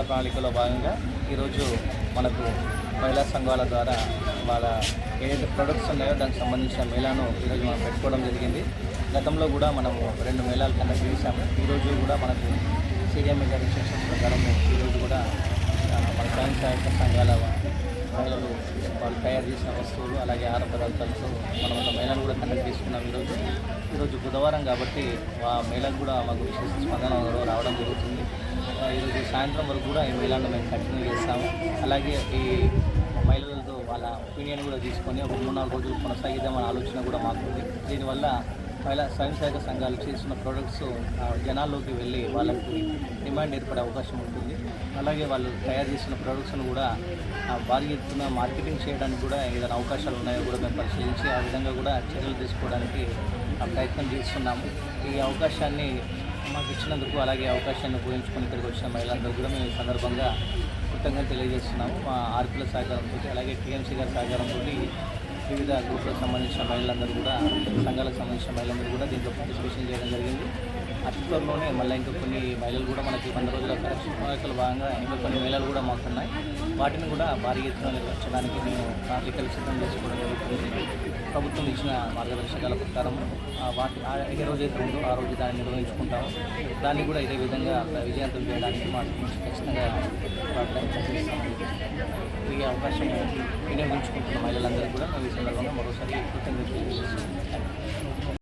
ప్రణాళికలో భాగంగా ఈరోజు మనకు మహిళా సంఘాల ద్వారా వాళ్ళ ఏదైతే ప్రొడక్ట్స్ ఉన్నాయో దానికి సంబంధించిన మేళాను ఈరోజు మనం పెట్టుకోవడం జరిగింది. గతంలో కూడా మనము 2 మేళాలు కండక్ట్ చేశాము. ఈరోజు కూడా మనకు సీఎం గారి ఇన్స్ట్రక్షన్స్ ప్రకారం ఈరోజు కూడా మన స్వయం సహాయక సంఘాల మహిళలు వాళ్ళు తయారు చేసిన వస్తువులు అలాగే ఆహార పదార్థాలతో మనం ఒక మేళాను కూడా కండక్ట్ చేసుకున్నాం. ఈరోజు బుధవారం కాబట్టి ఆ మేళకు కూడా మాకు విశేష స్పందన రావడం జరుగుతుంది. ఈరోజు సాయంత్రం వరకు కూడా ఈ మేళాను మేము కంటిన్యూ చేస్తాము. అలాగే ఈ మహిళలతో వాళ్ళ ఒపీనియన్ కూడా తీసుకొని ఒక 3-4 రోజులు కొనసాగిద్దామనే ఆలోచన కూడా మాకుంది. దీనివల్ల మహిళా స్వయం సహాయక సంఘాలు చేస్తున్న ప్రోడక్ట్స్ జనాల్లోకి వెళ్ళి వాళ్ళకి డిమాండ్ ఏర్పడే అవకాశం ఉంటుంది. అలాగే వాళ్ళు తయారు చేసిన ప్రోడక్ట్స్ను కూడా భారీ ఎత్తున మార్కెటింగ్ చేయడానికి కూడా ఏదైనా అవకాశాలు ఉన్నాయో కూడా మేము పరిశీలించి ఆ విధంగా కూడా చర్యలు తీసుకోవడానికి ప్రయత్నం చేస్తున్నాము. ఈ అవకాశాన్ని మాకు ఇచ్చినందుకు అలాగే అవకాశాన్ని ఉపయోగించుకొని ఇక్కడికి వచ్చిన మహిళలందరూ కూడా మేము ఈ సందర్భంగా కృతజ్ఞత తెలియజేస్తున్నాము. మా ఆర్పీల సహకారంతో అలాగే టీఎంసీ గారి సహకారంతో వివిధ గ్రూపులకు సంబంధించిన మహిళలందరూ కూడా సంఘాలకు సంబంధించిన మహిళలందరూ కూడా దీంట్లో పార్టిసిపేషన్ చేయడం జరిగింది. అతి త్వరలోనే మళ్ళీ ఇంకా కొన్ని మహిళలు కూడా మనకి 100 రోజుల కలెక్షన్ ప్రణాళికల భాగంగా ఇంకా కొన్ని మేళాలు కూడా మాకున్నాయి. వాటిని కూడా భారీ ఎత్తున నిర్వహించడానికి మేము ప్రణాళికలు సిద్ధం చేసుకోవడం జరుగుతుంది. ప్రభుత్వం ఇచ్చిన మార్గదర్శకాల ప్రకారం ఏ రోజైతే ఉందో ఆ రోజు దాన్ని నిర్వహించుకుంటాము. దాన్ని కూడా ఇదే విధంగా విజయవంతం చేయడానికి మా నుంచి ఖచ్చితంగా ప్రయత్నం చేస్తాము. ఈ అవకాశం వినియోగించుకుంటున్న మహిళలందరూ కూడా మేము ఈ సందర్భంగా మరోసారి కృతజ్ఞతలు తెలియజేస్తున్నాం.